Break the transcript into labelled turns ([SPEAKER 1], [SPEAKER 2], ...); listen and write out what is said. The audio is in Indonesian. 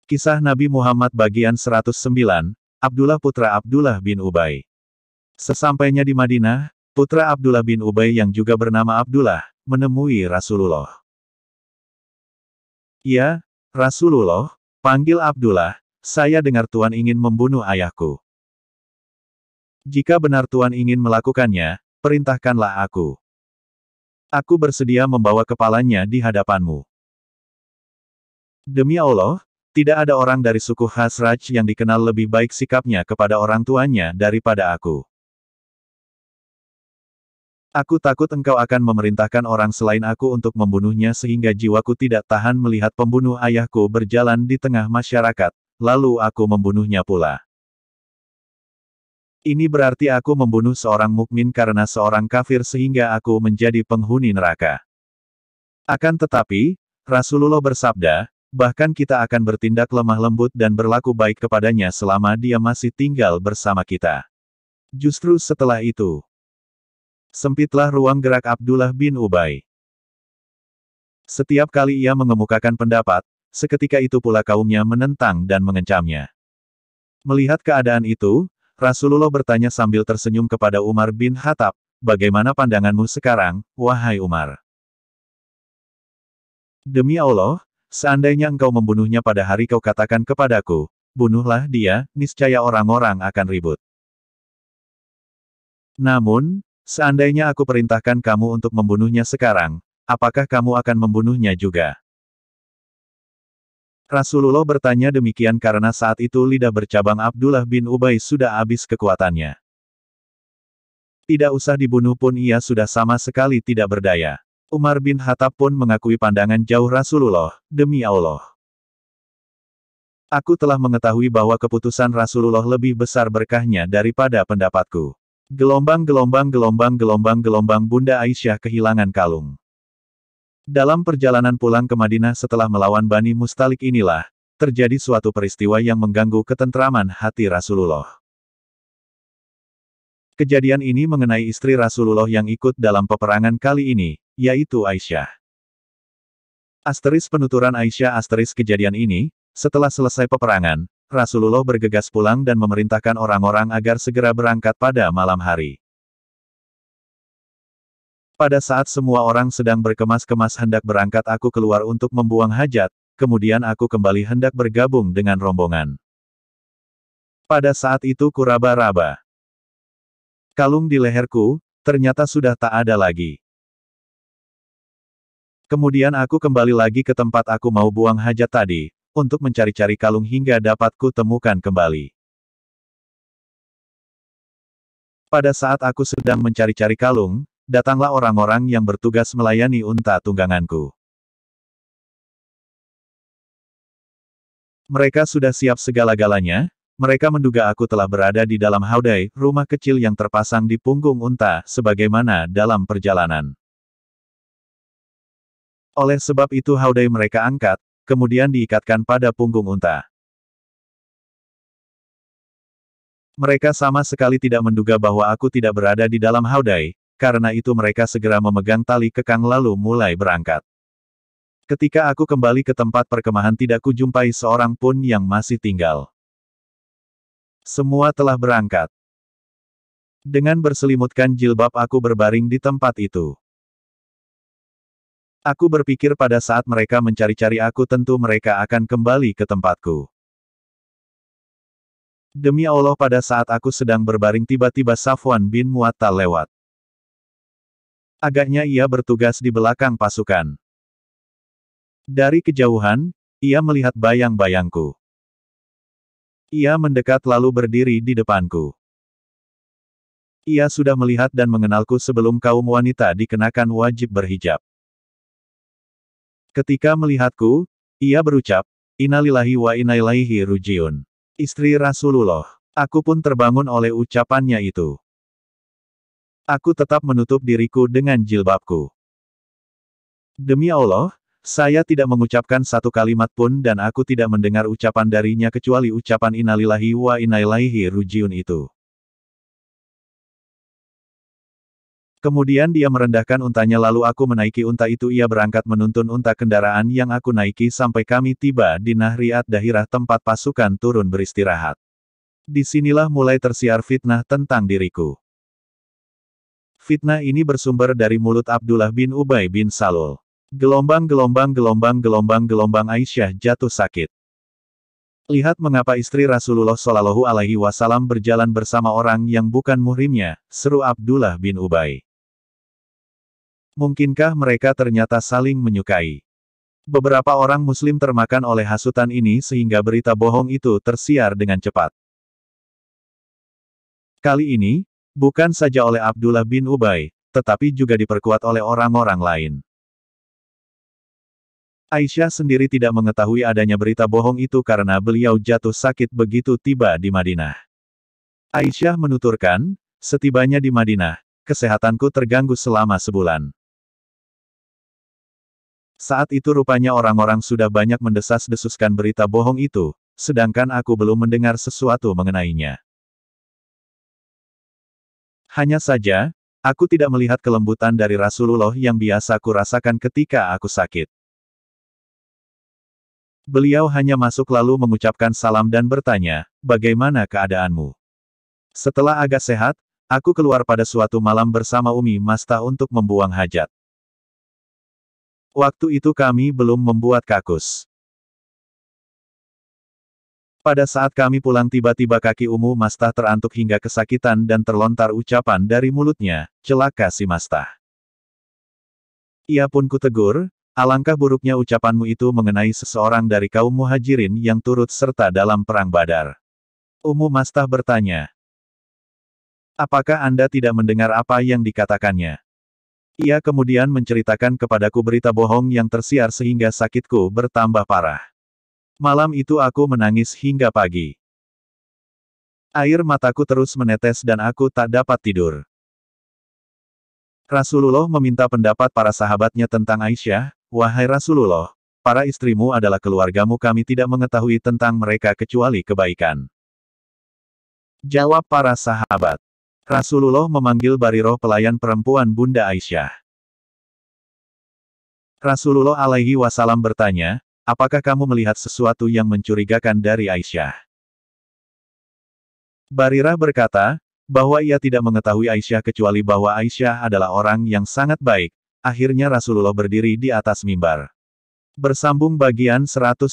[SPEAKER 1] Kisah Nabi Muhammad bagian 109, Abdullah putra Abdullah bin Ubay. Sesampainya di Madinah, putra Abdullah bin Ubay yang juga bernama Abdullah, menemui Rasulullah. "Ya, Rasulullah," panggil Abdullah, "saya dengar Tuan ingin membunuh ayahku. Jika benar Tuan ingin melakukannya, perintahkanlah aku. Aku bersedia membawa kepalanya di hadapanmu." "Demi Allah, tidak ada orang dari suku Khazraj yang dikenal lebih baik sikapnya kepada orang tuanya daripada aku. Aku takut engkau akan memerintahkan orang selain aku untuk membunuhnya sehingga jiwaku tidak tahan melihat pembunuh ayahku berjalan di tengah masyarakat, lalu aku membunuhnya pula. Ini berarti aku membunuh seorang mukmin karena seorang kafir sehingga aku menjadi penghuni neraka. Akan tetapi, Rasulullah bersabda, bahkan kita akan bertindak lemah lembut dan berlaku baik kepadanya selama dia masih tinggal bersama kita. Justru setelah itu, sempitlah ruang gerak Abdullah bin Ubay. Setiap kali ia mengemukakan pendapat, seketika itu pula kaumnya menentang dan mengencamnya. Melihat keadaan itu, Rasulullah bertanya sambil tersenyum kepada Umar bin Khattab, "Bagaimana pandanganmu sekarang, wahai Umar?" "Demi Allah, seandainya engkau membunuhnya pada hari kau katakan kepadaku, bunuhlah dia, niscaya orang-orang akan ribut. Namun, seandainya aku perintahkan kamu untuk membunuhnya sekarang, apakah kamu akan membunuhnya juga?" Rasulullah bertanya demikian karena saat itu lidah bercabang Abdullah bin Ubay sudah habis kekuatannya. Tidak usah dibunuh pun ia sudah sama sekali tidak berdaya. Umar bin Khattab pun mengakui pandangan jauh Rasulullah, "Demi Allah, aku telah mengetahui bahwa keputusan Rasulullah lebih besar berkahnya daripada pendapatku." Gelombang Bunda Aisyah kehilangan kalung. Dalam perjalanan pulang ke Madinah setelah melawan Bani Mustalik inilah, terjadi suatu peristiwa yang mengganggu ketentraman hati Rasulullah. Kejadian ini mengenai istri Rasulullah yang ikut dalam peperangan kali ini, yaitu Aisyah. Asteris penuturan Aisyah asteris kejadian ini, setelah selesai peperangan, Rasulullah bergegas pulang dan memerintahkan orang-orang agar segera berangkat pada malam hari. Pada saat semua orang sedang berkemas-kemas hendak berangkat aku keluar untuk membuang hajat, kemudian aku kembali hendak bergabung dengan rombongan. Pada saat itu kuraba-raba. Kalung di leherku, ternyata sudah tak ada lagi. Kemudian aku kembali lagi ke tempat aku mau buang hajat tadi, untuk mencari-cari kalung hingga dapat ku temukan kembali. Pada saat aku sedang mencari-cari kalung, datanglah orang-orang yang bertugas melayani unta tungganganku. Mereka sudah siap segala-galanya, mereka menduga aku telah berada di dalam haudai, rumah kecil yang terpasang di punggung unta, sebagaimana dalam perjalanan. Oleh sebab itu haudai mereka angkat, kemudian diikatkan pada punggung unta. Mereka sama sekali tidak menduga bahwa aku tidak berada di dalam haudai, karena itu mereka segera memegang tali kekang lalu mulai berangkat. Ketika aku kembali ke tempat perkemahan tidak kujumpai seorang pun yang masih tinggal. Semua telah berangkat. Dengan berselimutkan jilbab aku berbaring di tempat itu. Aku berpikir pada saat mereka mencari-cari aku tentu mereka akan kembali ke tempatku. Demi Allah pada saat aku sedang berbaring tiba-tiba Safwan bin Mu'attal lewat. Agaknya ia bertugas di belakang pasukan. Dari kejauhan, ia melihat bayang-bayangku. Ia mendekat lalu berdiri di depanku. Ia sudah melihat dan mengenalku sebelum kaum wanita dikenakan wajib berhijab. Ketika melihatku, ia berucap, "Inna lillahi wa inna ilaihi raji'un." Istri Rasulullah. Aku pun terbangun oleh ucapannya itu. Aku tetap menutup diriku dengan jilbabku. Demi Allah, saya tidak mengucapkan satu kalimat pun dan aku tidak mendengar ucapan darinya kecuali ucapan innalillahi wa inna ilaihi raji'un itu. Kemudian dia merendahkan untanya lalu aku menaiki unta itu ia berangkat menuntun unta kendaraan yang aku naiki sampai kami tiba di Nahri ad-Dahirah tempat pasukan turun beristirahat. Disinilah mulai tersiar fitnah tentang diriku. Fitnah ini bersumber dari mulut Abdullah bin Ubay bin Salul. Gelombang Aisyah jatuh sakit. Lihat mengapa istri Rasulullah Shallallahu Alaihi Wasallam berjalan bersama orang yang bukan muhrimnya, seru Abdullah bin Ubay. Mungkinkah mereka ternyata saling menyukai? Beberapa orang muslim termakan oleh hasutan ini sehingga berita bohong itu tersiar dengan cepat. Kali ini, bukan saja oleh Abdullah bin Ubay, tetapi juga diperkuat oleh orang-orang lain. Aisyah sendiri tidak mengetahui adanya berita bohong itu karena beliau jatuh sakit begitu tiba di Madinah. Aisyah menuturkan, setibanya di Madinah, kesehatanku terganggu selama sebulan. Saat itu rupanya orang-orang sudah banyak mendesas-desuskan berita bohong itu, sedangkan aku belum mendengar sesuatu mengenainya. Hanya saja, aku tidak melihat kelembutan dari Rasulullah yang biasa ku rasakan ketika aku sakit. Beliau hanya masuk lalu mengucapkan salam dan bertanya, bagaimana keadaanmu? Setelah agak sehat, aku keluar pada suatu malam bersama Umi Mastah untuk membuang hajat. Waktu itu kami belum membuat kakus. Pada saat kami pulang tiba-tiba kaki Ummu Mastah terantuk hingga kesakitan dan terlontar ucapan dari mulutnya, celaka si Mastah. Ia pun kutegur, alangkah buruknya ucapanmu itu mengenai seseorang dari kaum muhajirin yang turut serta dalam perang Badar. Ummu Mastah bertanya, apakah Anda tidak mendengar apa yang dikatakannya? Ia kemudian menceritakan kepadaku berita bohong yang tersiar sehingga sakitku bertambah parah. Malam itu aku menangis hingga pagi. Air mataku terus menetes dan aku tak dapat tidur. Rasulullah meminta pendapat para sahabatnya tentang Aisyah, wahai Rasulullah, para istrimu adalah keluargamu kami tidak mengetahui tentang mereka kecuali kebaikan. Jawab para sahabat. Rasulullah memanggil Bariroh pelayan perempuan Bunda Aisyah. Rasulullah alaihi wasallam bertanya, apakah kamu melihat sesuatu yang mencurigakan dari Aisyah? Barirah berkata, bahwa ia tidak mengetahui Aisyah kecuali bahwa Aisyah adalah orang yang sangat baik. Akhirnya Rasulullah berdiri di atas mimbar. Bersambung bagian 110.